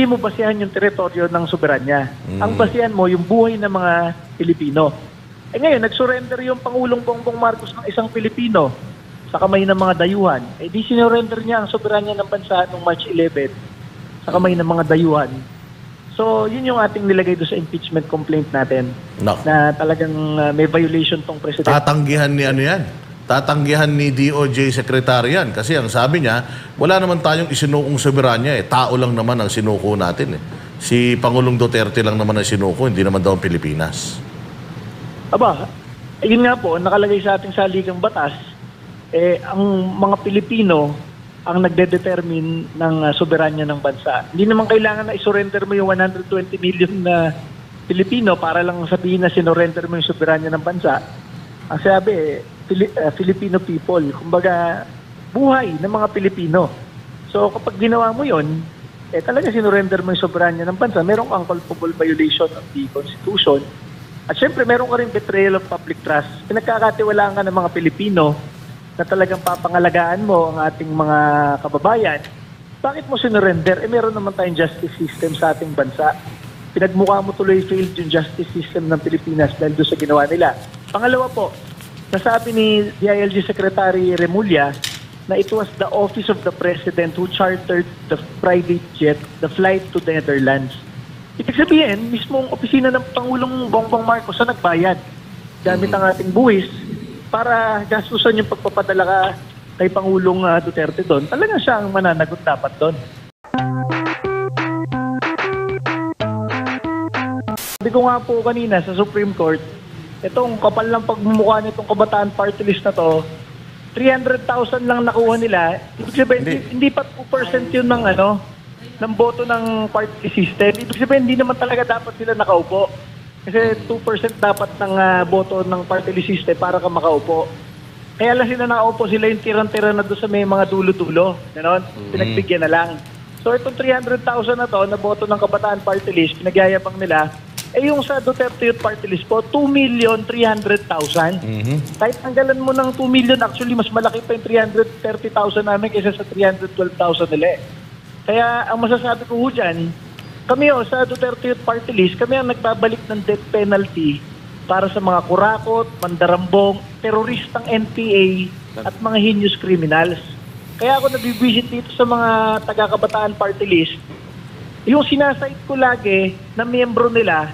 hindi mo basihan yung teritoryo ng soberanya. Ang basihan mo yung buhay ng mga Pilipino. Eh ngayon, nag-surrender yung Pangulong Bongbong Marcos ng isang Pilipino sa kamay ng mga dayuhan. Eh di sinurrender niya ang soberanya ng bansa noong March 11 sa kamay ng mga dayuhan. So, yun yung ating nilagay doon sa impeachment complaint natin. No. Na talagang may violation tong president. Tatanggihan ni ano yan? Tatanggihan ni DOJ Secretary yan. Kasi ang sabi niya, wala naman tayong isinukong soberanya eh. Tao lang naman ang sinuko natin eh. Si Pangulong Duterte lang naman ang sinuko, hindi naman daw ang Pilipinas. Aba, yun nga po, nakalagay sa ating saligang batas, eh, ang mga Pilipino ang nagde-determine ng soberanya ng bansa. Hindi naman kailangan na isurrender mo yung 120 million na Pilipino para lang sabihin na sinurrender mo yung soberanya ng bansa. Ang sabi, Filipino people, kumbaga buhay ng mga Pilipino. So kapag ginawa mo yon, eh talaga sinurrender mo yung soberanya ng bansa, meron kang culpable violation of the Constitution. At syempre meron ka rin betrayal of public trust. Pinagkakatiwalaan ka ng mga Pilipino na talagang papangalagaan mo ang ating mga kababayan. Bakit mo sinurrender? Eh meron naman tayong justice system sa ating bansa. Pinagmukha mo tuloy failed yung justice system ng Pilipinas dahil doon sa ginawa nila. Pangalawa po, nasabi ni DILG Secretary Remulla na it was the Office of the President who chartered the private jet, the flight to the Netherlands. Ibig sabihin, mismong opisina ng Pangulong Bongbong Marcos ang nagbayad gamit ang ating buwis para gastusan yung pagpapadala ka kay Pangulong Duterte doon. Talagang siya ang mananagot dapat doon. Sabi ko nga po kanina sa Supreme Court, itong kapal ng pagmumukha nitong Kabataan Party List na to, 300,000 lang nakuha nila. Ibig sabihin, hindi pa 2% yun ng boto ng party system. Ibig sabihin, hindi naman talaga dapat sila nakaupo. Kasi 2% dapat ng boto ng party list system para ka makaupo. Kaya lang sila nakaupo, sila yung tirang-tira na doon sa may mga dulo-dulo. Ganon? Pinagbigyan na lang. So itong 300,000 na to, na boto ng Kabataan Party List, pinagyayabang nila, eh yung sa Duterte Youth Party List po, 2,300,000. Kahit tanggalan mo ng 2 million, actually mas malaki pa yung 330,000 namin kaysa sa 312,000 nila eh. Kaya ang masasabi ko dyan, kami sa Duterte Youth Party List, kami ang nagbabalik ng death penalty para sa mga kurakot, mandarambong, teroristang NPA at mga heinous criminals. Kaya ako nabibisit dito sa mga taga-Kabataan Party List, yung sinasait ko lagi na miyembro nila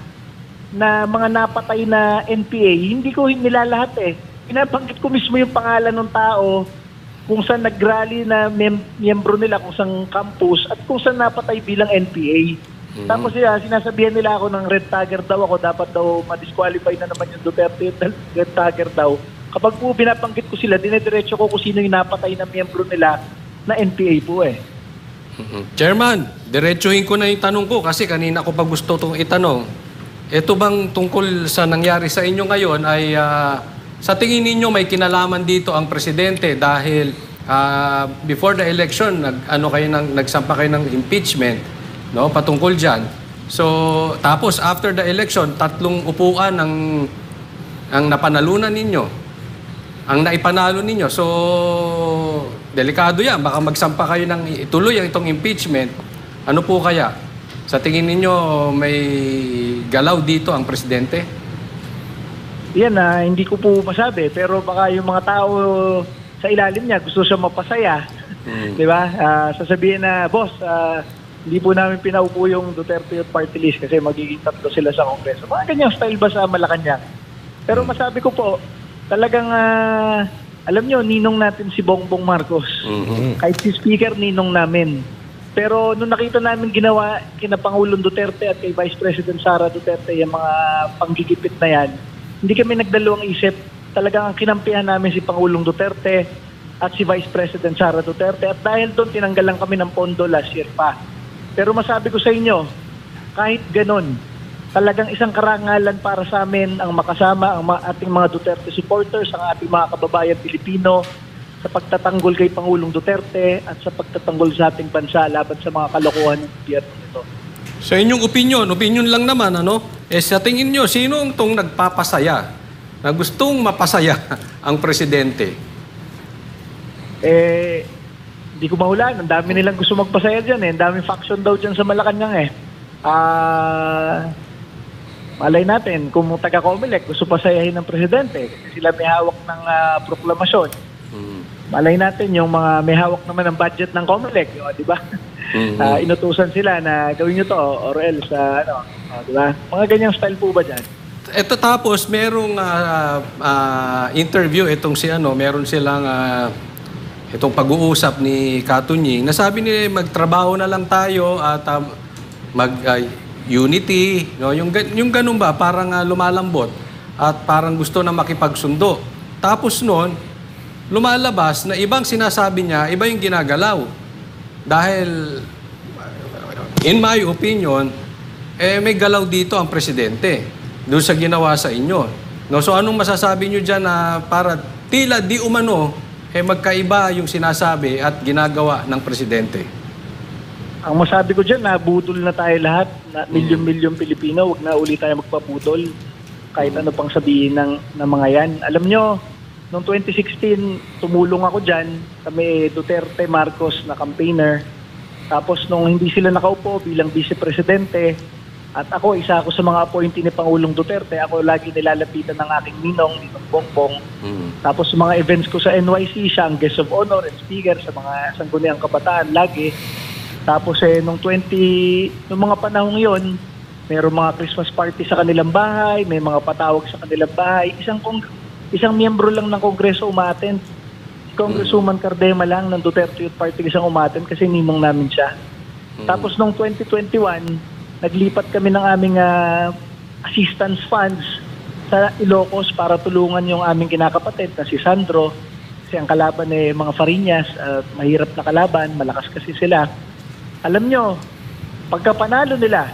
na mga napatay na NPA, hindi ko nilalahat eh. Pinabanggit ko mismo yung pangalan ng tao, kung saan nag-rally na miyembro nila, kung saan campus, at kung saan napatay bilang NPA. Tapos sinasabihan nila ako ng red tagger daw ako, dapat daw ma-disqualify na naman yung Duterte yung red tagger daw. Kapag po binabanggit ko sila, dinediretso ko kung sino yung napatay na miyembro nila na NPA po eh. Chairman, diretsuhin ko na yung tanong ko kasi kanina ko pa gusto itong itanong. Ito bang tungkol sa nangyari sa inyo ngayon ay sa tingin ninyo may kinalaman dito ang presidente dahil before the election nagsampa kayo ng impeachment, no, patungkol diyan. So tapos after the election 3 upuan ang napanalunan ninyo. Ang naipanalo ninyo. So delikado 'yan, baka magsampa kayo ng ituloy itong impeachment. Ano po kaya? Sa tingin ninyo may galaw dito ang presidente? Yan hindi ko po masabi, pero baka yung mga tao sa ilalim niya gusto siya mapasaya. Di ba? Sasabihin na, boss, hindi po namin pinaupo yung Duterte Youth Party List kasi magiging 3 sila sa Kongreso. Mga ganyang style ba sa Malacanang? Pero masabi ko po, talagang, alam nyo, ninong natin si Bongbong Marcos. Kahit si Speaker, ninong namin. Pero nung nakita namin ginawa kina Pangulong Duterte at kay Vice President Sara Duterte yung mga panggigipit na yan, hindi kami nagdalawang isip. Talagang ang kinampihan namin si Pangulong Duterte at si Vice President Sara Duterte. At dahil doon, tinanggalan kami ng pondo last year pa. Pero masabi ko sa inyo, kahit ganon, talagang isang karangalan para sa amin ang makasama ang ating mga Duterte supporters, ang ating mga kababayan Pilipino sa pagtatanggol kay Pangulong Duterte at sa pagtatanggol sa ating bansa laban sa mga kalokohan ng gobyerno nito. Sa inyong opinion lang naman, sa tingin nyo, sino itong nagpapasaya na gustong mapasaya ang presidente? Hindi ko mahulaan. Ang dami nilang gusto magpasaya dyan eh. Ang daming faction daw dyan sa Malacanang eh. Malay natin, kung taga-Comelec gusto pasayahin ng presidente kasi sila may hawak ng proklamasyon. Malay natin yung mga may hawak naman ng budget ng Comelec, di ba? Inutusan sila na gawin nyo to or else, di ba? Mga ganyang style po ba dyan? Ito tapos merong interview itong meron silang itong pag-uusap ni Katunying. Nasabi ni magtrabaho na lang tayo at unity, no? Yung ganun ba, parang lumalambot at parang gusto na makipagsundo. Tapos noon, lumalabas na ibang sinasabi niya, iba yung ginagalaw. Dahil, in my opinion, may galaw dito ang presidente doon sa ginawa sa inyo. No? So anong masasabi niyo dyan na para tila di umano, magkaiba yung sinasabi at ginagawa ng presidente? Ang masabi ko dyan, nabudol na tayo lahat, na milyon-milyon Pilipino, huwag na uli tayo magpabudol. Kahit ano pang sabihin ng mga yan. Alam nyo, noong 2016, tumulong ako dyan, kami Duterte, Marcos na campaigner. Tapos nung hindi sila nakaupo bilang vice-presidente, at ako, isa ako sa mga appointee ni Pangulong Duterte, ako lagi nilalapitan ng aking ninong Bongbong. Tapos sa mga events ko sa NYC, siya ang guest of honor and speaker sa mga sangguniang kabataan, lagi. Tapos nung mga panahong yon, mayroong mga Christmas party sa kanilang bahay, may mga patawag sa kanilang bahay. Isang miyembro lang ng Kongreso umaten. Si Congresswoman Cardema lang ng Duterte Youth Party isang umaten kasi ninong namin siya. Tapos nung 2021, naglipat kami ng aming assistance funds sa Ilocos para tulungan yung aming kinakapatid na si Sandro. Kasi ang kalaban mga Fariñas, mahirap na kalaban, malakas kasi sila. Alam nyo, pagkapanalo nila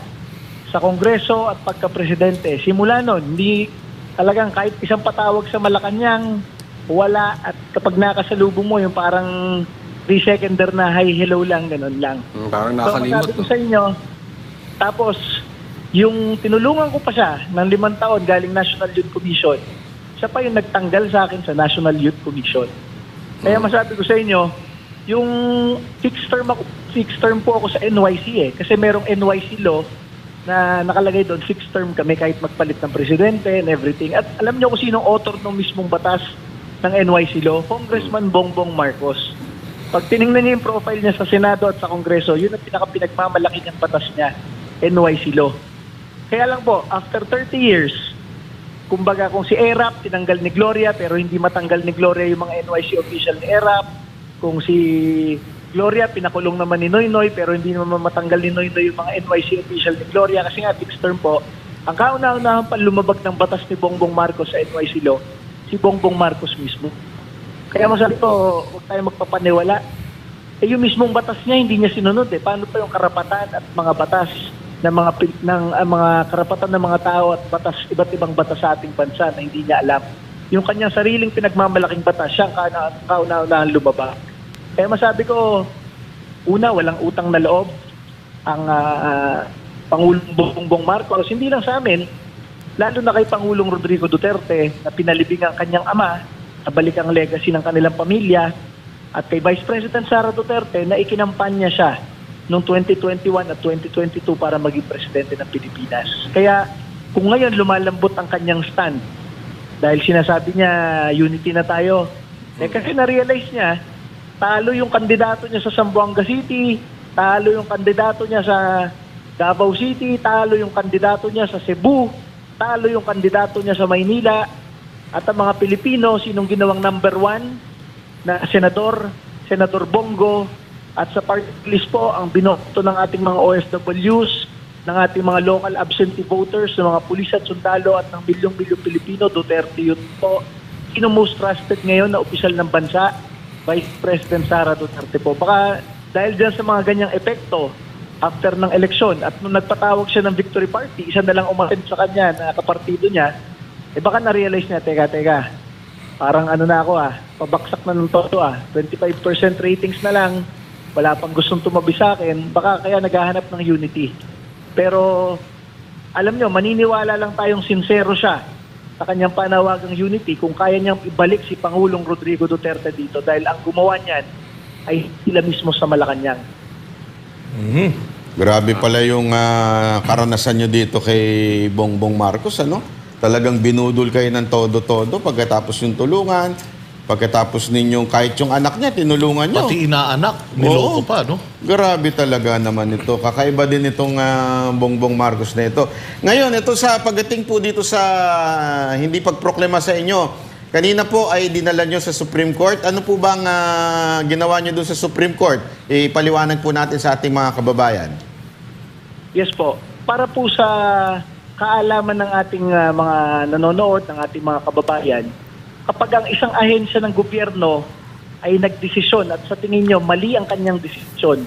sa Kongreso at pagka-presidente, simula nun, hindi talagang kahit isang patawag sa Malacanang, wala. At kapag nakasalubong mo, yung parang 3-seconder na hi, hello lang, ganun lang. Parang nakalimot. So, ko sa inyo, tapos, yung tinulungan ko pa siya ng 5 taon galing National Youth Commission, siya pa yung nagtanggal sa akin sa National Youth Commission. Kaya masabi ko sa inyo, yung fixed term po ako sa NYC kasi merong NYC law na nakalagay doon, fixed term kami kahit magpalit ng presidente and everything. At alam niyo kung sinong author ng mismong batas ng NYC law? Congressman Bongbong Marcos. Pag tinignan niyo yung profile niya sa Senado at sa Kongreso, yun ang pinagmamalaki niyang batas niya, NYC law. Kaya lang po, after 30 years, kumbaga kung si ERAP tinanggal ni Gloria pero hindi matanggal ni Gloria yung mga NYC official ni ERAP, kung si Gloria pinakulong naman ni Noynoy pero hindi naman matanggal ni Noynoy yung mga NYC official ni Gloria kasi nga fixed term po, ang kauna-unahan pa lumabag ng batas ni Bongbong Marcos sa NYC law, si Bongbong Marcos mismo. Kaya masabi ko, huwag tayo magpapaniwala. Yung mismong batas niya, hindi niya sinunod Paano pa yung karapatan at mga batas ng mga karapatan ng mga tao at batas, iba't ibang batas sa ating bansa na hindi niya alam. Yung kanyang sariling pinagmamalaking batas, siyang kauna-unahan lumabag. Kaya masabi ko, una, walang utang na loob ang Pangulong Bongbong Marcos, hindi lang sa amin, lalo na kay Pangulong Rodrigo Duterte na pinalibing ang kanyang ama, nabalik ang legacy ng kanilang pamilya, at kay Vice President Sara Duterte na ikinampanya siya noong 2021 at 2022 para maging presidente ng Pilipinas. Kaya kung ngayon lumalambot ang kanyang stand, dahil sinasabi niya unity na tayo, kasi na-realize niya, talo yung kandidato niya sa Zamboanga City, talo yung kandidato niya sa Davao City, talo yung kandidato niya sa Cebu, talo yung kandidato niya sa Maynila, at ang mga Pilipino, sinong ginawang number 1 na senador, Senador Bongo, at sa party list po, ang binoto ng ating mga OFWs, ng ating mga local absentee voters, ng mga pulis at sundalo at ng milyong-milyong Pilipino, Duterte Youth po. Sino most trusted ngayon na opisyal ng bansa? Vice President Sara Duterte po. Baka dahil dyan sa mga ganyang epekto, after ng eleksyon, at nung nagpatawag siya ng victory party, isa na lang umattend sa kanya na kapartido niya, baka na-realize niya, teka, parang na ako pabaksak na ng toto 25% ratings na lang, wala pang gustong tumabi sa akin, baka kaya naghahanap ng unity. Pero alam nyo, maniniwala lang tayong sincero siya sa kanyang panawagang unity kung kaya niyang ibalik si Pangulong Rodrigo Duterte dito dahil ang gumawa niyan, ay sila mismo sa Malacanang. Grabe pala yung karanasan nyo dito kay Bongbong Marcos, ano? Talagang binudol kayo ng todo-todo pagkatapos yung tulungan, pagkatapos ninyong kahit yung anak niya, tinulungan nyo. Pati inaanak, niloko pa, no? Grabe talaga naman ito. Kakaiba din itong Bongbong Marcos na ito. Ngayon, ito sa pagdating po dito sa hindi pagproklema sa inyo, kanina po ay dinala nyo sa Supreme Court. Ano po bang ginawa nyo doon sa Supreme Court? Ipaliwanag po natin sa ating mga kababayan. Yes po. Para po sa kaalaman ng ating mga nanonood, ng ating mga kababayan, kapag ang isang ahensya ng gobyerno ay nagdesisyon at sa tingin nyo mali ang kanyang desisyon,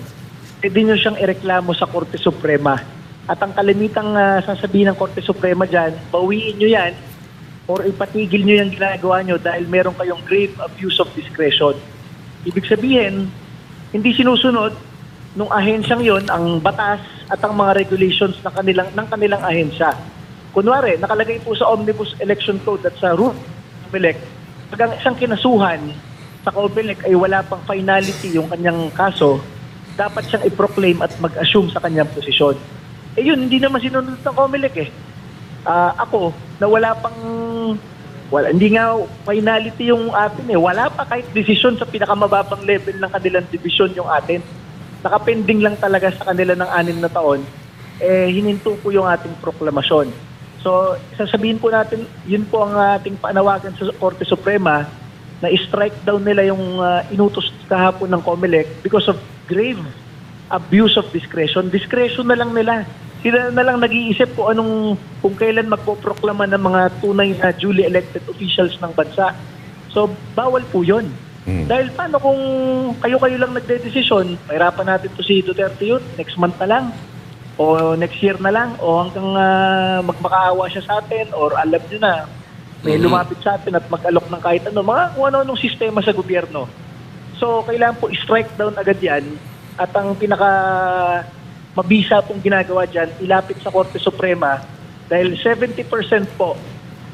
pwede nyo siyang ireklamo sa Korte Suprema. At ang kalimitang sasabihin ng Korte Suprema dyan, bawiin nyo yan or ipatigil nyo yung ginagawa nyo dahil meron kayong grave abuse of discretion. Ibig sabihin, hindi sinusunod nung ahensyang yon ang batas at ang mga regulations ng kanilang ahensya. Kunwari, nakalagay po sa Omnibus Election Code at sa rule ng COMELEC, pag ang isang kinasuhan sa COMELEC ay wala pang finality yung kanyang kaso, dapat siyang i-proclaim at mag-assume sa kanyang posisyon. Eh yun, hindi naman sinunod ng COMELEC eh. Ako, na hindi nga finality yung atin eh. Wala pa kahit desisyon sa pinakamababang level ng kanilang division yung atin. Nakapending lang talaga sa kanila ng 6 na taon, hininto po yung ating proklamasyon. So, sasabihin po natin, yun po ang ating panawagan sa Korte Suprema na i-strike down nila yung inutos kahapon ng COMELEC because of grave abuse of discretion. Discretion na lang nila. Sila na lang nag-iisip kung kailan magpoproklama ng mga tunay na duly elected officials ng bansa. So, bawal po yun. Dahil paano kung kayo-kayo lang nagde-desisyon, mahirapan natin to si Duterte yun, next month na lang, o next year na lang, o hanggang magmakaawa siya sa atin, or alam nyo na, may lumapit sa atin at mag-alok ng kahit ano, mga kung ano-anong sistema sa gobyerno. So, kailangan po i-strike down agad yan, at ang mabisa pong ginagawa dyan, ilapit sa Korte Suprema, dahil 70% po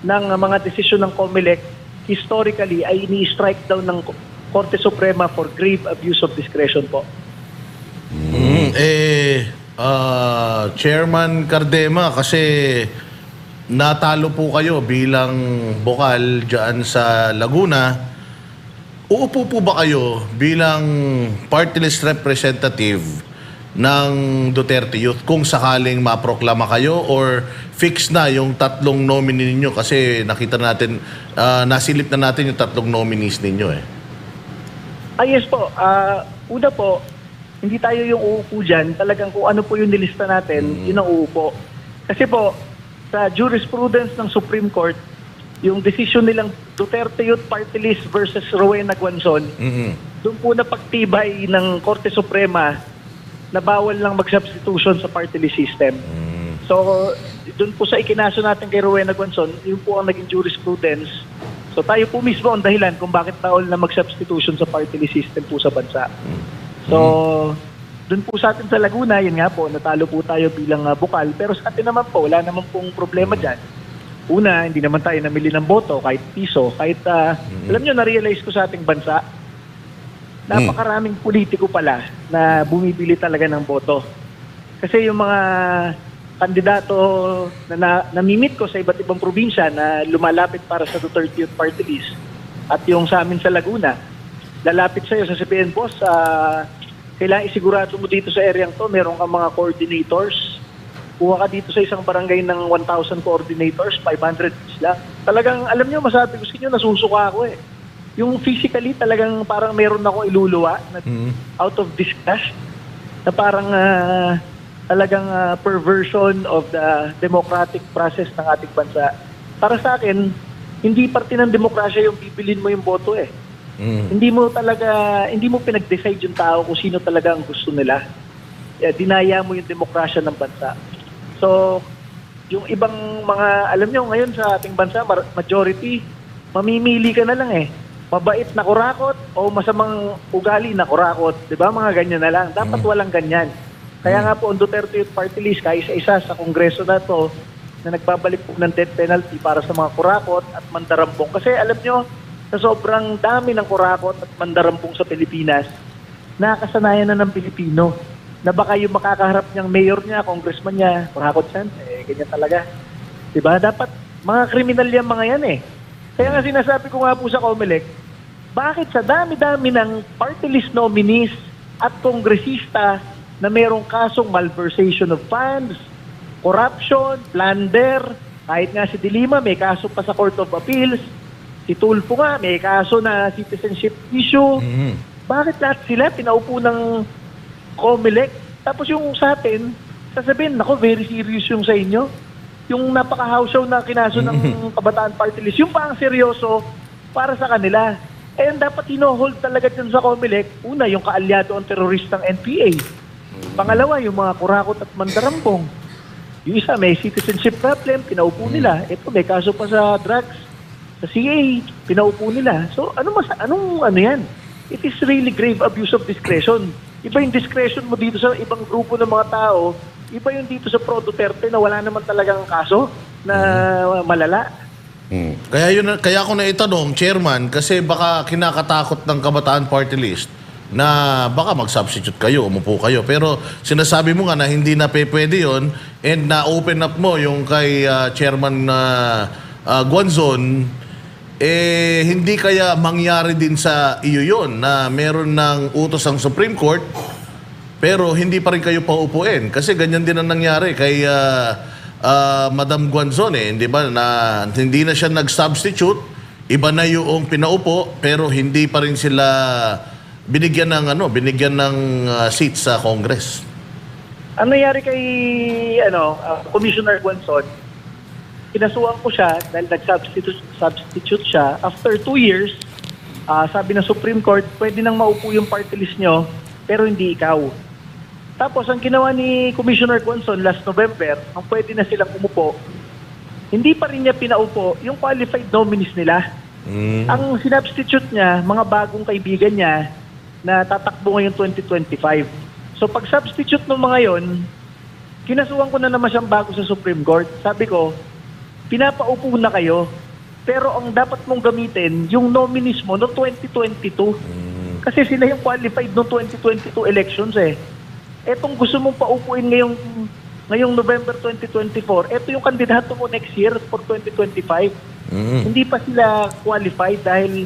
ng mga desisyon ng COMELEC historically ay ini-strike down ng Korte Suprema for grave abuse of discretion po. Chairman Cardema, kasi natalo po kayo bilang bokal dyan sa Laguna. Uupo po ba kayo bilang party list representative ng Duterte Youth kung sakaling maproklama kayo, or fix na yung 3 nominee ninyo? Kasi nakita natin, nasilip na natin yung 3 nominees ninyo eh. Yes po. Una po, hindi tayo yung uupo dyan. Talagang kung ano po yung nilista natin, yun ang uupo. Kasi po, sa jurisprudence ng Supreme Court, yung decision nilang Duterte Youth Party List versus Rowena Guanzon, doon po na pagtibay ng Korte Suprema na bawal lang mag-substitution sa party list system. So, doon po sa ikinaso natin kay Rowena Guanzon, yun po ang naging jurisprudence. So, tayo po mismo ang dahilan kung bakit bawal na mag-substitution sa party list system po sa bansa. So, doon po sa atin sa Laguna, yun nga po, natalo po tayo bilang bukal. Pero sa atin naman po, wala naman pong problema dyan. Una, hindi naman tayo namili ng boto, kahit piso, kahit, alam nyo, na-realize ko sa ating bansa, napakaraming politiko pala na bumibili talaga ng boto. Kasi yung mga kandidato na namimit ko sa iba't ibang probinsya na lumalapit para sa Duterte Youth Party List at yung sa amin sa Laguna, lalapit sa'yo sa CPN, boss, kailangan isigurado mo dito sa area to, meron kang mga coordinators. Kuha ka dito sa isang barangay ng 1,000 coordinators, 500 lang. Talagang, alam nyo, masabi ko sa inyo, nasusuka ako eh. Yung physically talagang parang meron akong iluluwa na out of disgust na parang talagang perversion of the democratic process ng ating bansa. Para sa akin, hindi parte ng demokrasya yung bibilin mo yung boto eh. Hindi mo pinag-decide yung tao kung sino talaga ang gusto nila. Dinaya mo yung demokrasya ng bansa. So, yung ibang mga, alam nyo, ngayon sa ating bansa, majority, mamimili ka na lang eh. Mabait na kurakot o masamang ugali na kurakot. Diba? Mga ganyan na lang. Dapat walang ganyan. Kaya nga po, ang Duterte Youth Party List, kaisa-isa sa Kongreso na to, na nagbabalik po ng death penalty para sa mga kurakot at mandarampong. Kasi alam nyo, sa sobrang dami ng kurakot at mandarampong sa Pilipinas, nakasanayan na ng Pilipino na baka yung makakaharap niyang mayor niya, congressman niya, kurakot yan, ganyan talaga. Diba? Dapat mga kriminal yan mga yan eh. Kaya nga sinasabi ko nga po sa COMELEC, bakit sa dami-dami ng party list nominees at kongresista na mayroong kasong malversation of funds, corruption, plunder, kahit nga si Dilima may kaso pa sa Court of Appeals, si Tulfo nga may kaso na citizenship issue. Bakit lahat sila pinaupo ng COMELEC? Tapos yung sa atin, sasabihin, nako, very serious yung sa inyo. Yung napaka-house na kinaso ng Kabataan Party List, yung pa ang seryoso para sa kanila. Eh, dapat hino-hold talaga dyan sa COMELEC. Una, yung kaalyado ang teroristang NPA. Pangalawa, yung mga kurakot at mandarampong. Yung isa, may citizenship problem, pinaupo nila. Ito, may kaso pa sa drugs, sa CA, pinaupo nila. So, anong yan? It is really grave abuse of discretion. Iba yung discretion mo dito sa ibang grupo ng mga tao, iba yung dito sa Pro Duterte na wala naman talagang kaso na malala. Kaya ako na itanong, Chairman, kasi baka kinakatakot ng Kabataan Party List na baka mag-substitute kayo, umupo kayo. Pero sinasabi mo nga na hindi na pwede yun and na-open up mo yung kay Chairman Guanzon, hindi kaya mangyari din sa iyo yun na meron ng utos ang Supreme Court pero hindi pa rin kayo paupuin? Kasi ganyan din ang nangyari kay Madam Guanzon di ba, na hindi na siya nag-substitute, iba na yung pinaupo pero hindi pa rin sila binigyan ng seat sa Congress. Ano nangyari kay Commissioner Guanzon? Kinasuhan ko siya dahil nag-substitute siya. After 2 years, sabi ng Supreme Court, pwede nang maupo yung party list nyo, pero hindi ikaw. Tapos, ang ginawa ni Commissioner Guanzon last November, ang pwede na silang umupo, hindi pa rin niya pinaupo yung qualified nominees nila. Ang sinubstitute niya, mga bagong kaibigan niya na tatakbo ngayong 2025. So, pag substitute ng mga yon, kinasuhan ko na naman siyang bago sa Supreme Court. Sabi ko, pinapaupo na kayo, pero ang dapat mong gamitin, yung nominees mo noong 2022. Kasi sila yung qualified noong 2022 elections eh. Etong gusto mong paupuin ngayong November 2024, eto yung kandidato mo next year for 2025. Hindi pa sila qualified dahil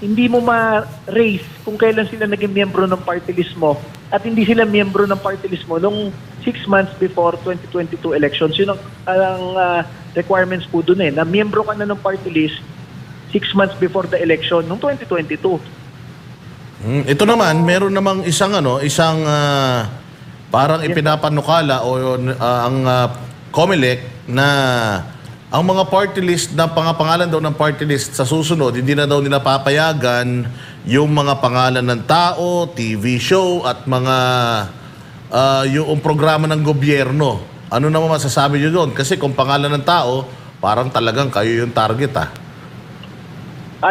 hindi mo ma-raise kung kailan sila naging miyembro ng party list mo at hindi sila miyembro ng party list mo nung 6 months before 2022 elections. Yun ang requirements po dun na miyembro ka na ng party list 6 months before the election nung 2022. Ito naman, meron namang isang parang ipinapanukala o ang COMELEC na ang mga party list na pangalan daw ng party list sa susunod, hindi na daw nila papayagan yung mga pangalan ng tao, TV show at mga yung programa ng gobyerno. Ano naman masasabi nyo doon? Kasi kung pangalan ng tao, parang talagang kayo yung target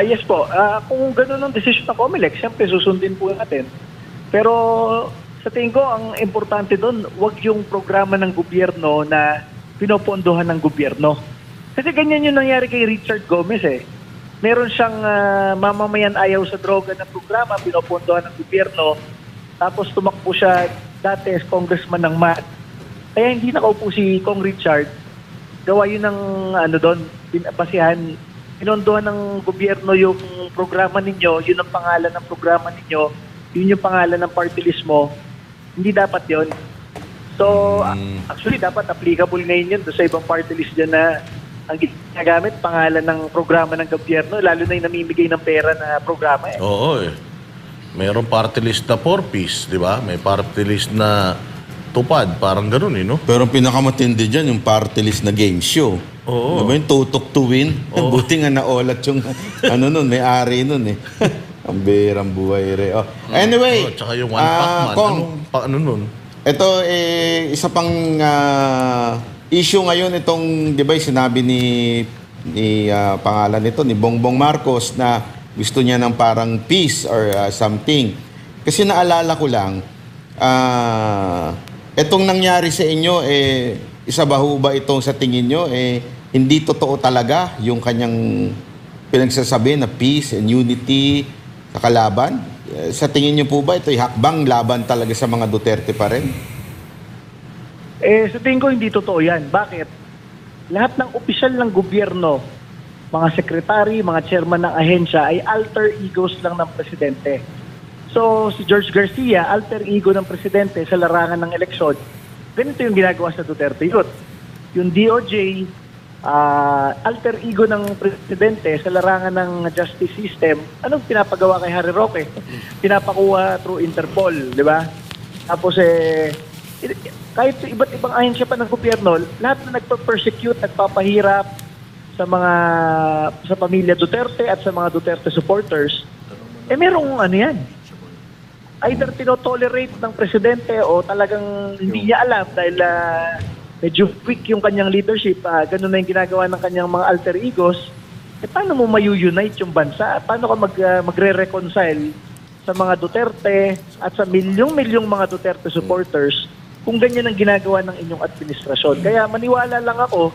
Yes po. Kung gano'n ang decision ng COMELEC, siyempre susundin po natin. Pero sa tingin ko, ang importante doon, wag yung programa ng gobyerno na pinopondohan ng gobyerno. Kasi ganyan yung nangyari kay Richard Gomez Meron siyang mamamayan ayaw sa droga na programa, pinopondohan ng gobyerno. Tapos tumakbo siya dati as congressman ng MAT. Kaya hindi nakaupo si Kong Richard. Gawa yun ng doon, basihan. Pinondohan ng gobyerno yung programa ninyo, yun ang pangalan ng programa ninyo, yun yung pangalan ng party list mo. Hindi dapat yun. So, actually, dapat applicable ngayon yun sa ibang party list dyan na ang ginagamit, pangalan ng programa ng gobyerno, lalo na yung namimigay ng pera na programa Oo Mayroong party list na 4-piece, di ba? May party list na tupad, parang ganun no? Pero ang pinakamatindi dyan, yung party list na game show. Oo. Diba yung tutok to win? Buti nga naolat yung may-ari nun Ang berang buhay Anyway. Tsaka yung one pac man. Ano nun? Ito, isa pang issue ngayon itong, di ba, sinabi ni pangalan nito, ni Bongbong Marcos na gusto niya ng parang peace or something. Kasi naalala ko lang, itong nangyari sa inyo, isa ba ho ba itong sa tingin nyo, hindi totoo talaga yung kanyang pinagsasabi na peace and unity sa kalaban? sa tingin niyo po ba ito'y hakbang laban talaga sa mga Duterte pa rin? Sa tingin ko hindi totoo yan. Bakit? Lahat ng opisyal ng gobyerno, mga sekretary, mga chairman ng ahensya ay alter egos lang ng presidente. So, si George Garcia, alter ego ng presidente sa larangan ng eleksyon. Ganito yung ginagawa sa Duterte Youth. Yung DOJ, alter ego ng presidente sa larangan ng justice system. Anong pinapagawa kay Harry Roque? Pinapakuha through Interpol, di ba? Tapos kahit iba't ibang ahensya pa ng gobyerno, lahat na nagpa-persecute, nagpapahirap sa pamilya Duterte at sa mga Duterte supporters, merong ano yan. Either tinotolerate ng presidente o talagang hindi niya alam dahil medyo weak yung kanyang leadership, ganun na yung ginagawa ng kanyang mga alter egos, paano mo mayu-unite yung bansa? Paano ka magre-reconcile sa mga Duterte at sa milyong-milyong mga Duterte supporters kung ganyan ang ginagawa ng inyong administrasyon? Kaya maniwala lang ako,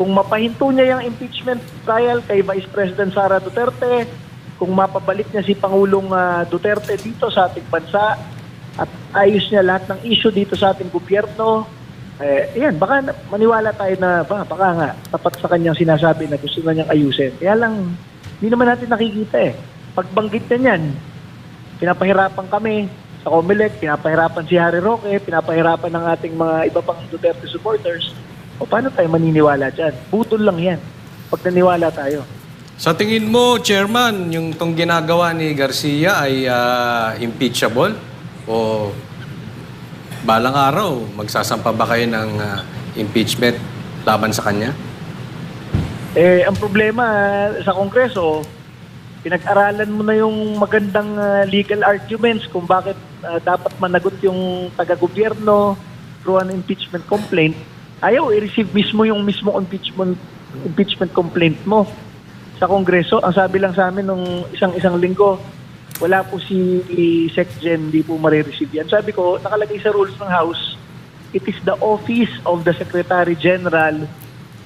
kung mapahinto niya yung impeachment trial kay Vice President Sara Duterte, kung mapabalik niya si Pangulong Duterte dito sa ating bansa at ayos niya lahat ng issue dito sa ating gobyerno, yan, baka maniwala tayo na baka nga tapat sa kanyang sinasabi na gusto na niyang ayusin. Kaya lang, hindi naman natin nakikita Pagbanggit niya niyan, pinapahirapan kami sa COMELEC, pinapahirapan si Harry Roque, pinapahirapan ng ating mga iba pang Duterte supporters. O paano tayo maniniwala dyan? Butol lang yan pag naniwala tayo. Sa tingin mo, Chairman, yung tong ginagawa ni Garcia ay impeachable? O balang araw, magsasampa ba kayo ng impeachment laban sa kanya? Ang problema sa Kongreso, pinag-aralan mo na yung magandang legal arguments kung bakit dapat managot yung taga-gobyerno through an impeachment complaint. Ayaw i-receive mismo yung mismo impeachment complaint mo sa Kongreso. Ang sabi lang sa amin nung isang linggo, wala po si SecGen, hindi po marireceive yan. Sabi ko, nakalagay sa rules ng House, it is the office of the Secretary General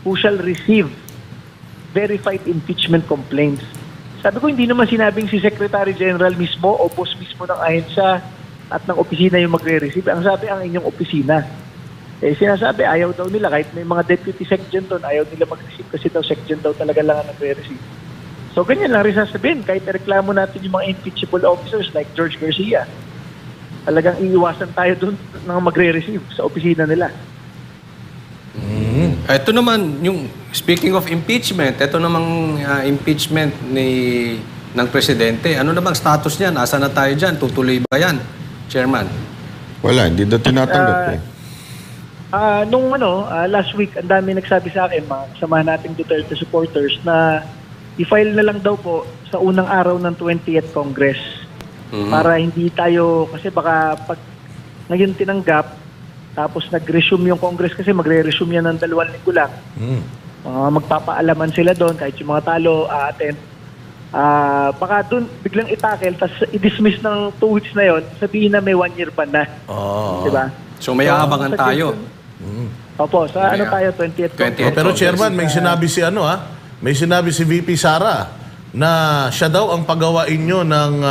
who shall receive verified impeachment complaints. Sabi ko, hindi naman sinabing si Secretary General mismo o boss mismo ng ahensya at ng opisina yung magre-receive. Ang sabi, ang inyong opisina. Sinasabi, ayaw daw nila, kahit may mga deputy SecGen doon, ayaw nila mag-receive kasi daw SecGen daw talaga lang ang nagre-receive. So, ganyan lang rin sasabihin. Kahit reklamo natin yung mga impeachable officers like George Garcia, talagang iiwasan tayo doon nang magre-receive sa opisina nila. Ito naman, yung speaking of impeachment, ito namang impeachment ng presidente. Ano namang status niyan? Asa na tayo dyan? Tutuloy ba yan, Chairman? Wala, hindi daw tinatanggap Nung last week, ang dami nagsabi sa akin, mga kasamahan nating Duterte supporters, na i-file na lang daw po sa unang araw ng 20th Congress. Para hindi tayo, kasi baka pag ngayon tinanggap, tapos nag-resume yung Congress kasi magre-resume yan ng 2 linggo lang. Magpapaalaman sila doon, kahit yung mga talo attend. Baka doon biglang itakel, tapos i-dismiss ng 2 weeks na yon, sabihin na may 1 year ban na. Diba? So may aabangan tayo. Opo, sa tayo, 20th Congress. Pero Chairman, may sinabi may sinabi si VP Sara na siya daw ang pagawain nyo ng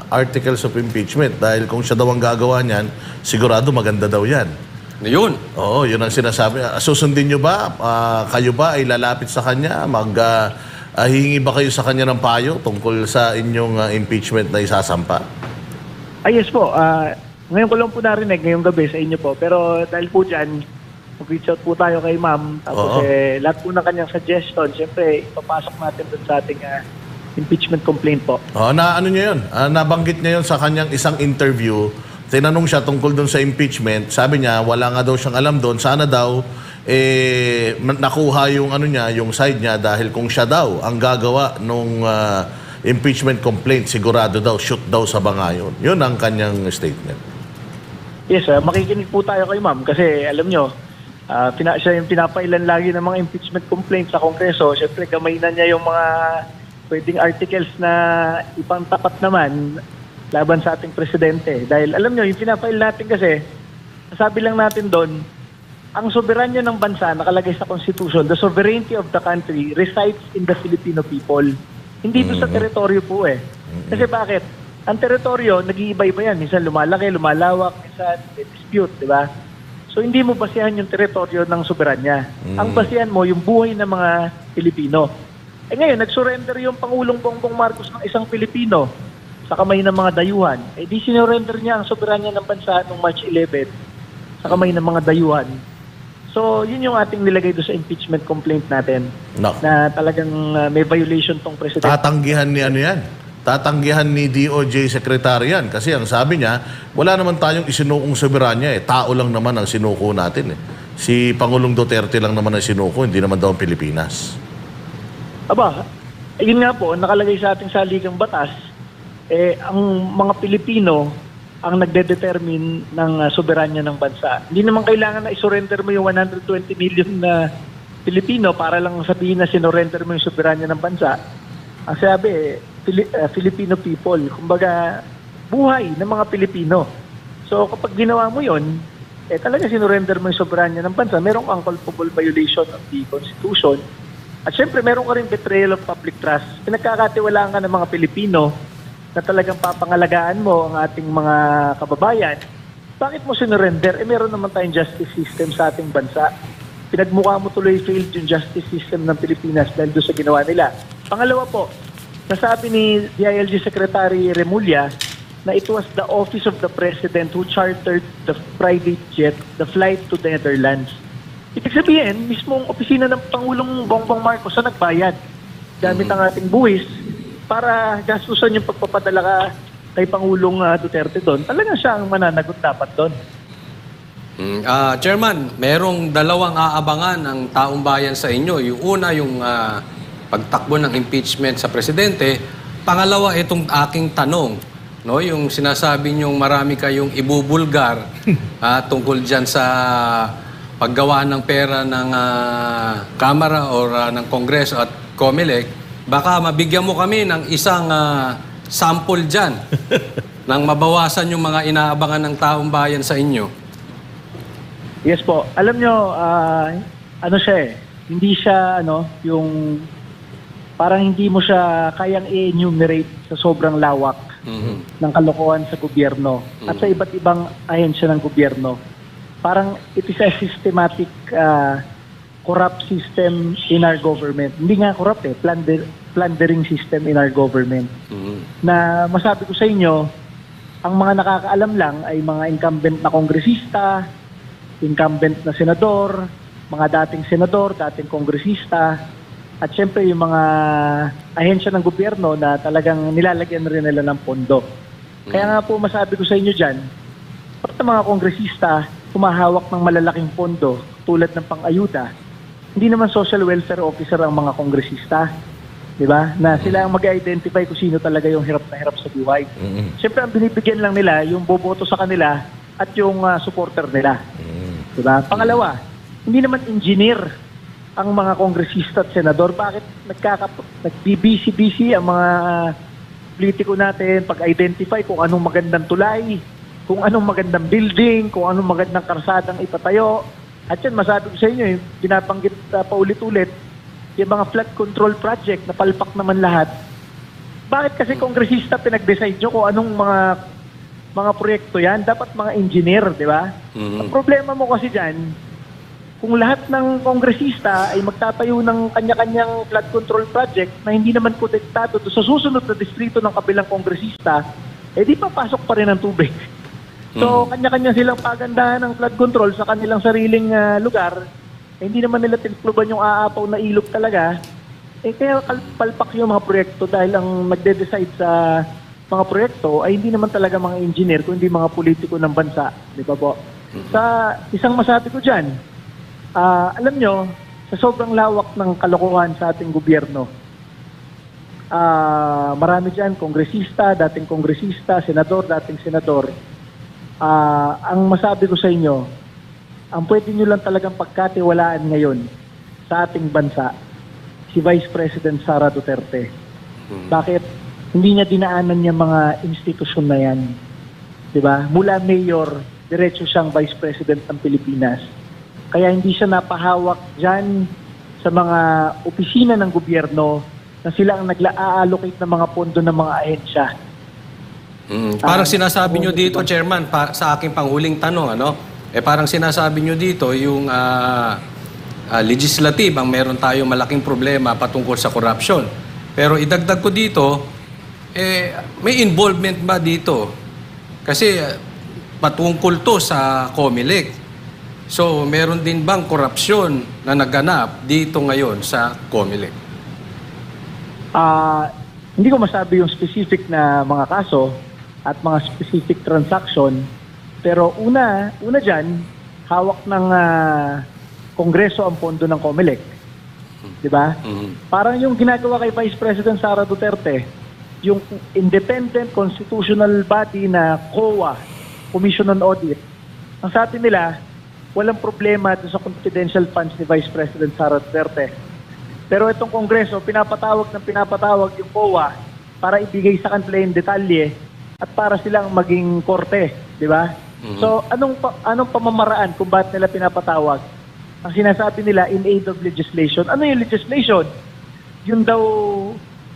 articles of impeachment dahil kung siya daw ang gagawa niyan, sigurado maganda daw yan. Yun. Oo, yun ang sinasabi. Susundin nyo ba? Kayo ba ay lalapit sa kanya? Hihingi ba kayo sa kanya ng payo tungkol sa inyong impeachment na isasampa? Yes po. Ngayon ko lang po narinig, ngayong gabi sa inyo po. Pero dahil po dyan, mag-reach out po tayo kay ma'am. Tapos lahat po ng kanyang suggestion, siyempre, ipapasok natin dun sa ating impeachment complaint po. Ano niya yun? Nabanggit niya yun sa kanyang isang interview. Tinanong siya tungkol dun sa impeachment. Sabi niya, wala nga daw siyang alam dun. Sana daw, nakuha yung yung side niya dahil kung siya daw ang gagawa nung impeachment complaint, sigurado daw, shoot daw sa bangayon. Yun ang kanyang statement. Yes, makikinig po tayo kay ma'am kasi alam nyo, siya yung pinapailan lagi ng mga impeachment complaints sa Kongreso. Siyempre, gamay na niya yung mga pwedeng articles na ipang tapat naman laban sa ating presidente. Dahil alam nyo, yung pinapail natin kasi, sabi lang natin doon, ang soberanya ng bansa nakalagay sa Constitution, the sovereignty of the country resides in the Filipino people. Hindi ito sa teritoryo po Kasi bakit? ang teritoryo, nag-iiba-iba yan. Minsan lumalaki, lumalawak, minsan may dispute, di ba? So hindi mo basehan yung teritoryo ng soberanya. Ang basehan mo yung buhay ng mga Pilipino. Eh ngayon, nag-surrender yung Pangulong Bongbong Marcos ng isang Pilipino sa kamay ng mga dayuhan. Eh di sinurrender niya ang soberanya ng bansa noong March 11 sa kamay ng mga dayuhan. So yun yung ating nilagay doon sa impeachment complaint natin. No. Na talagang may violation tong president. Tatanggihan ni ano yan? Tatanggihan ni DOJ Secretary yan. Kasi ang sabi niya, wala naman tayong isinuong soberanya eh. Tao lang naman ang sinuko natin eh. Si Pangulong Duterte lang naman ang sinuko, hindi naman daw ang Pilipinas. Aba, yun nga po, nakalagay sa ating saligang batas, eh, ang mga Pilipino ang nagde-determine ng soberanya ng bansa. Hindi naman kailangan na isurrender mo yung 120 million na Pilipino para lang sabihin na sinurrender mo yung soberanya ng bansa. Ang sabi, Filipino people, kumbaga buhay ng mga Pilipino. So kapag ginawa mo yon, eh talaga sinurrender mo yung soberanya ng bansa, meron kang culpable violation of the Constitution. At syempre meron ka rin betrayal of public trust. Pinagkakatiwalaan ka ng mga Pilipino na talagang papangalagaan mo ang ating mga kababayan. Bakit mo sinurrender? Eh meron naman tayong justice system sa ating bansa. Pinagmukha mo tuloy failed yung justice system ng Pilipinas dahil doon sa ginawa nila. Pangalawa po, nasabi ni DILG Secretary Remulla na it was the office of the President who chartered the private jet, the flight to the Netherlands. Ibig sabihin, mismong opisina ng Pangulong Bongbong Marcos ang nagbayad gamit ang ating buwis para gastusan yung pagpapadala ka kay Pangulong Duterte doon. Talagang siya ang mananagot dapat doon. Chairman, merong dalawang aabangan ng taong bayan sa inyo. Yung una, yung pagtakbo ng impeachment sa presidente. Pangalawa, itong aking tanong. No, yung sinasabi niyong marami kayong ibubulgar tungkol dyan sa paggawa ng pera ng Kamara o ng Kongreso at COMELEC. Baka mabigyan mo kami ng isang sample dyan nang mabawasan yung mga inaabangan ng taong bayan sa inyo. Yes po. Alam nyo, ano siya eh, hindi siya yung parang hindi mo siya kayang i-enumerate sa sobrang lawak ng kalokohan sa gobyerno at sa iba't ibang ahensya ng gobyerno. Parang it is a systematic corrupt system in our government. Hindi nga corrupt eh, plundering system in our government. Na masabi ko sa inyo, ang mga nakakaalam lang ay mga incumbent na kongresista, incumbent na senador, mga dating senador, dating kongresista, at syempre yung mga ahensya ng gobyerno na talagang nilalagyan rin nila ng pondo. Kaya nga po masabi ko sa inyo dyan, pati mga kongresista humahawak ng malalaking pondo tulad ng pang-ayuda, hindi naman social welfare officer ang mga kongresista. Di ba? Na sila ang mag-identify kung sino talaga yung hirap na hirap sa buhay. Siyempre, ang binibigyan lang nila, yung boboto sa kanila at yung supporter nila. Di ba? Pangalawa, hindi naman engineer ang mga kongresista at senador. Bakit nagbibisi-bisi ang mga politiko natin pag-identify kung anong magandang tulay, kung anong magandang building, kung anong magandang karsadang ipatayo. At yan, masabi ko sa inyo, binabanggit paulit-ulit, yung mga flood control project na palpak naman lahat. Bakit kasi kongresista pinag-decide nyo kung anong mga proyekto yan? Dapat mga engineer, di ba? Ang problema mo kasi dyan, kung lahat ng kongresista ay magtatayo ng kanya-kanyang flood control project na hindi naman konektado sa susunod na distrito ng kabilang kongresista, eh di papasok pa rin ang tubig. So, kanya-kanya silang pagandahan ng flood control sa kanilang sariling lugar. Eh, hindi naman nila tinukluban yung aapaw na ilog talaga. Eh, kaya palpak yung mga proyekto dahil ang nagde-decide sa mga proyekto ay hindi naman talaga mga engineer, kundi mga politiko ng bansa. Di ba po? Sa isang masabi ko dyan, alam nyo, sa sobrang lawak ng kalokohan sa ating gobyerno, marami dyan, kongresista, dating kongresista, senador, dating senador. Ang masabi ko sa inyo, ang pwede nyo lang talagang pagkatiwalaan ngayon sa ating bansa, si Vice President Sara Duterte. Bakit? Hindi niya dinaanan yung mga institusyon na yan. Diba? Mula mayor, diretso siyang Vice President ng Pilipinas. Kaya hindi siya napahawak dyan sa mga opisina ng gobyerno na sila ang nagla-allocate ng mga pondo ng mga ahensya. Parang sinasabi nyo dito, Chairman, sa aking panghuling tanong, ano? Parang sinasabi nyo dito, yung legislative, ang meron tayong malaking problema patungkol sa corruption. Pero idagdag ko dito, may involvement ba dito? Kasi patungkol to sa COMELEC. So, meron din bang korupsyon na naganap dito ngayon sa COMELEC? Hindi ko masabi yung specific na mga kaso at mga specific transaction. Pero una dyan, hawak ng Kongreso ang pondo ng COMELEC. Di ba? Parang yung ginagawa kay Vice President Sara Duterte, yung independent constitutional body na COA, Commission on Audit. Ang sabi nila, walang problema doon sa confidential funds ni Vice President Sara Duterte. Pero itong Kongreso, pinapatawag yung COA para ibigay sa kanila yung detalye at para silang maging korte, di ba? So, anong pamamaraan kung bakit nila pinapatawag? Ang sinasabi nila, in aid of legislation. Ano yung legislation? Yun daw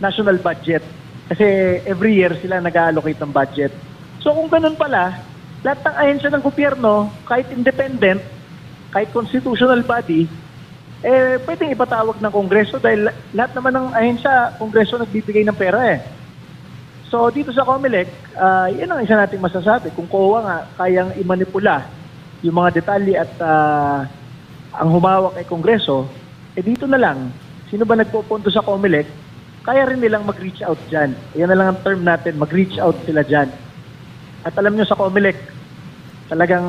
national budget. Kasi every year sila nag-allocate ng budget. So kung ganun pala, lahat ng ahensya ng gobyerno, kahit independent, kahit constitutional body, pwedeng ipatawag ng Kongreso dahil lahat naman ng ahensya, Kongreso nagbibigay ng pera eh. So dito sa COMELEC, yan ang isa nating masasabi. Kung COA nga, kayang imanipula yung mga detalye at ang humawak ay Kongreso, dito na lang, sino ba nagpopondo sa COMELEC, kaya rin nilang mag-reach out dyan. Yan na lang ang term natin, mag-reach out sila dyan. At alam nyo sa COMELEC, talagang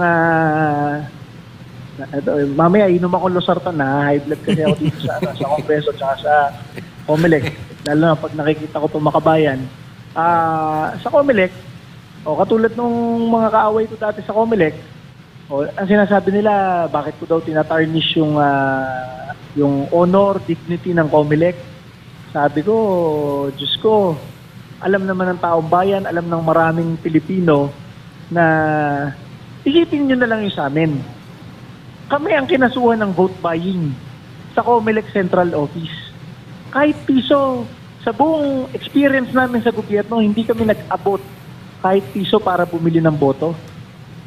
mamaya inom ako losartan na high blood kasi ako dito sa Kongreso at sa COMELEC. Lalo na pag nakikita ko itong makabayan. Sa COMELEC, katulad nung mga kaaway ko dati sa COMELEC, ang sinasabi nila, bakit ko daw tinatarnish yung honor, dignity ng COMELEC. Sabi ko, Diyos ko, alam naman ng taong bayan, alam ng maraming Pilipino na isipin nyo na lang yung sa amin. Kami ang kinasuhan ng vote buying sa COMELEC Central Office. Kahit piso, sa buong experience namin sa gobyerno, hindi kami nag-abot kahit piso para bumili ng boto.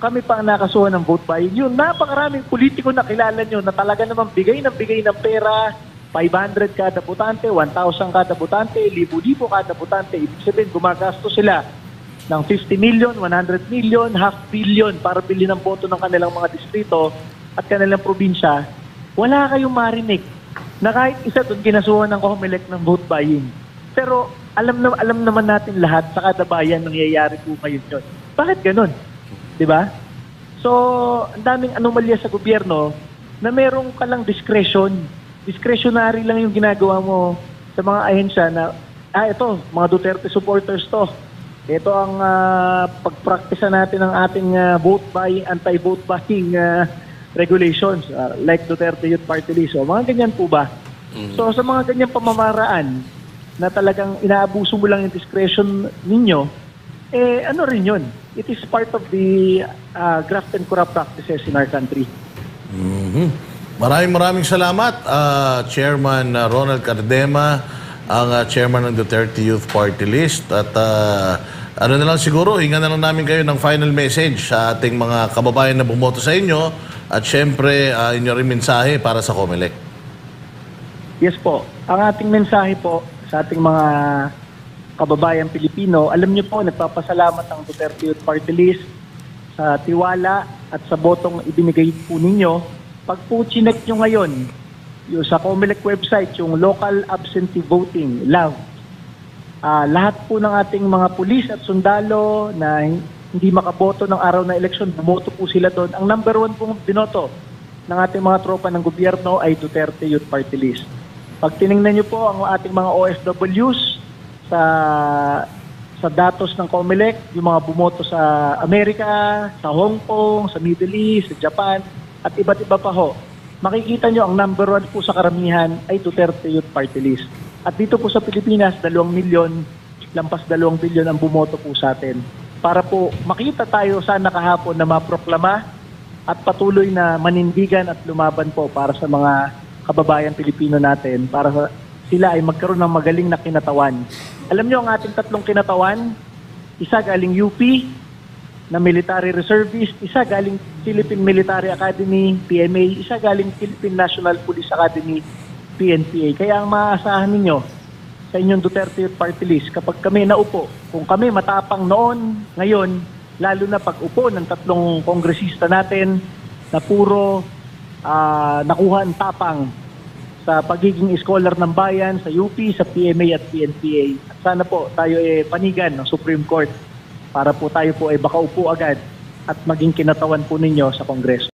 Kami pa ang nakasuhan ng vote buying. Yun, napakaraming politiko na kilala nyo na talaga naman bigay ng pera, 500 kada botante, 1,000 kada botante, 1,000 kada botante. Ibig sabihin, gumagastos sila ng 50 million, 100 million, $500 million para bili ng boto ng kanilang mga distrito at kanilang probinsya. Wala kayong marinig na kahit isa doon kinasuhan ng COMELEC ng vote buying. Pero alam naman natin lahat sa kada bayan nangyayari po ngayon yun. Bakit ganun? Diba? So, ang daming anomalya sa gobyerno na merong kalang discretionary lang yung ginagawa mo sa mga ahensya na, ito, mga Duterte supporters to. Ito ang pagpraktisa natin ng ating vote buying, anti-vote buying regulations, like Duterte Youth Party List. So, mga ganyan po ba? So, sa mga ganyang pamamaraan na talagang inaabuso mo lang yung discretion ninyo, ano rin yun? It is part of the graft and corrupt practices in our country. Maraming salamat, Chairman Ronald Cardema, ang chairman ng Duterte Youth Party List. At ano na lang siguro, hingan na lang namin kayo ng final message sa ating mga kababayan na bumoto sa inyo at syempre inyo rin mensahe para sa COMELEC. Yes po. Ang ating mensahe po sa ating mga kababayan Pilipino, alam niyo po, nagpapasalamat ang Duterte Youth Party List sa tiwala at sa botong ibinigay po ninyo. Pag po chinek nyo ngayon, yung sa COMELEC website, yung local absentee voting, LAV, lahat po ng ating mga pulis at sundalo na hindi makaboto ng araw na eleksyon, bumoto po sila doon. Ang number 1 pong binoto ng ating mga tropa ng gobyerno ay Duterte Youth Party List. Pag tinignan nyo po ang ating mga OFWs sa datos ng COMELEC, yung mga bumoto sa Amerika, sa Hong Kong, sa Middle East, sa Japan, at iba't iba pa ho, makikita nyo ang number 1 po sa karamihan ay Duterte Youth Party List. At dito po sa Pilipinas, 2 milyon, lampas 2 bilyon ang bumoto po sa atin. Para po makita tayo sana kahapon na maproklama at patuloy na manindigan at lumaban po para sa mga kababayan Pilipino natin, para sila ay magkaroon ng magaling na kinatawan. Alam nyo, ang ating 3 kinatawan, isa galing UP na military reservist, isa galing Philippine Military Academy, PMA, isa galing Philippine National Police Academy, PNPA. Kaya ang maaasahan ninyo sa inyong Duterte Party List, kapag kami naupo, kung kami matapang noon, ngayon, lalo na pag upo ng 3 kongresista natin na puro nakuha ang tapang sa pagiging scholar ng bayan, sa UP, sa PMA at PNPA. At sana po tayo panigan ng Supreme Court para po tayo po ay makaupo agad at maging kinatawan po ninyo sa Kongreso.